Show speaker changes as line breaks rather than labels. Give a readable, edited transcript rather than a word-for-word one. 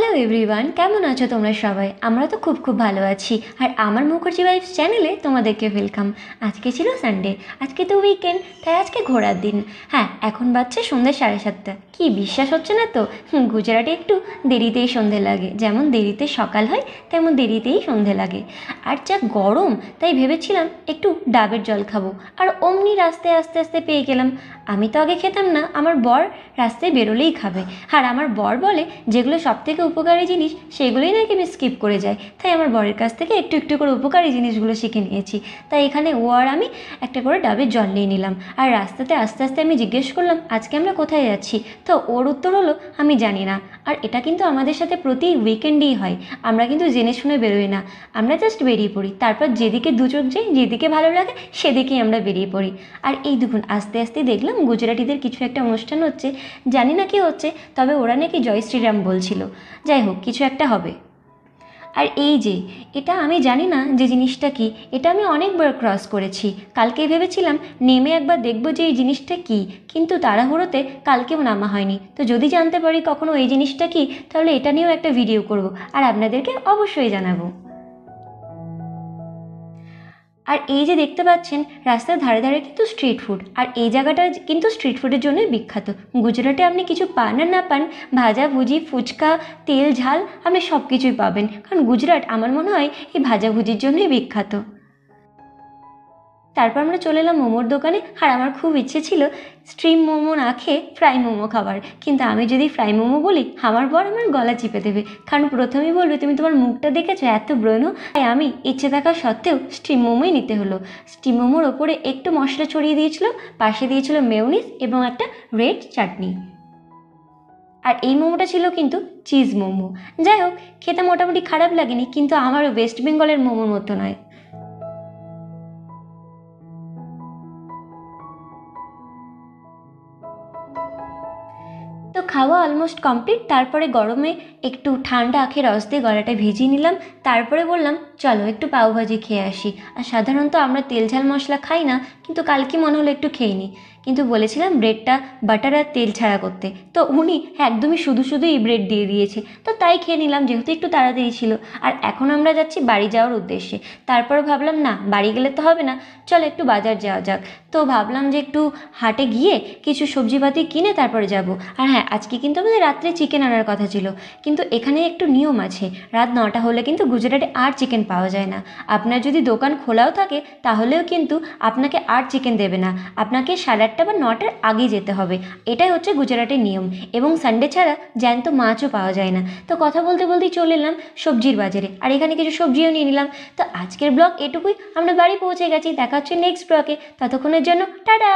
Hello everyone, কেমন আছো তোমরা সবাই? আমরা তো খুব খুব ভালো আছি। আর আমার মুখার্জি ভাইবস চ্যানেলে তোমাদেরকে ওয়েলকাম। আজকে ছিল সানডে, আজকে তো উইকেন্ড, তাই আজকে ঘোরার দিন। হ্যাঁ, এখন বাজছে সন্ধ্যে 7:30। কি বিশ্বাস হচ্ছে না তো? গুজরাটে একটু দেরিতেই সন্ধে লাগে। যেমন দেরিতে সকাল হয় তেমন দেরিতেই সন্ধে লাগে। আর যা গরম, তাই ভেবেছিলাম একটু ডাবের জল খাবো। আর অমনি রাস্তায় আস্তে আস্তে পেয়ে গেলাম। আমি তো আগে খেতাম না, আমার বর রাস্তায় বেরোলেই খাবে। আর আমার বর বলে যেগুলো সবথেকে উপকারী জিনিস সেগুলোই নাকি আমি স্কিপ করে যাই। তাই আমার বরের কাছ থেকে একটু একটু করে উপকারী জিনিসগুলো শিখে নিয়েছি। তাই এখানে ও আর আমি একটা করে ডাবের জল নিয়ে নিলাম। আর রাস্তাতে আস্তে আস্তে আমি জিজ্ঞেস করলাম, আজকে আমরা কোথায় যাচ্ছি? তো ওর উত্তর হলো, আমি জানি না। আর এটা কিন্তু আমাদের সাথে প্রতি উইকেন্ডেই হয়। আমরা কিন্তু জেনে শুনে বেরোই না, আমরা জাস্ট বেরিয়ে পড়ি। তারপর যেদিকে দু চোখ যাই, যেদিকে ভালো লাগে সেদিকেই আমরা বেরিয়ে পড়ি। আর এই দেখুন, আস্তে আস্তে দেখলাম গুজরাটিদের কিছু একটা অনুষ্ঠান হচ্ছে। জানি না কি হচ্ছে, তবে ওরা নাকি জয় শ্রীরাম বলছিল। যাই হোক, কিছু একটা হবে। আর এই যে এটা আমি জানি না যে জিনিসটা কি, এটা আমি অনেকবার ক্রস করেছি। কালকে ভেবেছিলাম নেমে একবার দেখবো যে এই জিনিসটা কি, কিন্তু তাড়াহুড়োতে কালকেও নামা হয়নি। তো যদি জানতে পারি কখনো এই জিনিসটা কি, তাহলে এটা নিয়েও একটা ভিডিও করব আর আপনাদেরকে অবশ্যই জানাবো। আর এই যে দেখতে পাচ্ছেন রাস্তার ধারে ধারে কিন্তু স্ট্রিট ফুড, আর এই জায়গাটা কিন্তু স্ট্রিট ফুডের জন্যই বিখ্যাত। গুজরাটে আপনি কিছু পান আর না পান, ভাজা ভুজি, ফুচকা, তেল ঝাল, আপনি সব কিছুই পাবেন। কারণ গুজরাট আমার মনে হয় এই ভাজা ভুজির জন্যই বিখ্যাত। তারপর আমরা চলে এলাম মোমোর দোকানে। আর আমার খুব ইচ্ছে ছিল স্ট্রিম মোমো না খেয়ে ফ্রাই মোমো খাবার, কিন্তু আমি যদি ফ্রাই মোমো বলি আমার বর আমার গলা চিপে দেবে। কারণ প্রথমেই বলবে, তুমি তোমার মুখটা দেখেছো এত ব্রণ। তাই আমি ইচ্ছে থাকা সত্ত্বেও স্ট্রিম মোমোই নিতে হলো। স্ট্রিম মোমোর ওপরে একটু মশলা ছড়িয়ে দিয়েছিল, পাশে দিয়েছিল মেয়োনিজ এবং একটা রেড চাটনি। আর এই মোমোটা ছিল কিন্তু চিজ মোমো। যাই হোক, খেতে মোটামুটি খারাপ লাগেনি, কিন্তু আমারও ওয়েস্ট বেঙ্গলের মোমোর মতো নয়। তো খাওয়া অলমোস্ট কমপ্লিট। তারপরে গরমে একটু ঠান্ডা আখের রস দিয়ে গলাটা ভিজিয়ে নিলাম। তারপরে বললাম চলো একটু পাওভাজি খেয়ে আসি। আর সাধারণত আমরা তেল ঝাল মশলা খাই না, কিন্তু কালকে মনে হলো একটু খেয়ে নিই। কিন্তু বলেছিলাম ব্রেডটা বাটার আর তেল ছাড়া করতে, তো উনি একদমই শুধু শুধুই ব্রেড দিয়ে দিয়েছে। তো তাই খেয়ে নিলাম, যেহেতু একটু তাড়াতাড়ি ছিল। আর এখন আমরা যাচ্ছি বাড়ি যাওয়ার উদ্দেশ্যে। তারপর ভাবলাম না, বাড়ি গেলে তো হবে না, চলো একটু বাজার যাওয়া যাক। তো ভাবলাম যে একটু হাটে গিয়ে কিছু সবজিপাতি কিনে তারপরে যাব। আর হ্যাঁ, আজকে কিন্তু আমাদের রাত্রে চিকেন আনার কথা ছিল, কিন্তু এখানে একটু নিয়ম আছে। রাত 9টা হলে কিন্তু গুজরাটে আর চিকেন পাওয়া যায় না। আপনার যদি দোকান খোলাও থাকে তাহলেও কিন্তু আপনাকে আর চিকেন দেবে না, আপনাকে 8:30 বা 9টার আগেই যেতে হবে। এটাই হচ্ছে গুজরাটের নিয়ম। এবং সানডে ছাড়া জ্যান্ত মাছও পাওয়া যায় না। তো কথা বলতে বলতেই চলে এলাম সবজির বাজারে, আর এখানে কিছু সবজিও নিয়ে নিলাম। তো আজকের ব্লগ এটুকুই, আমরা বাড়ি পৌঁছে গেছি। দেখা হচ্ছে নেক্সট ব্লগে, ততক্ষণের জন্য টাটা।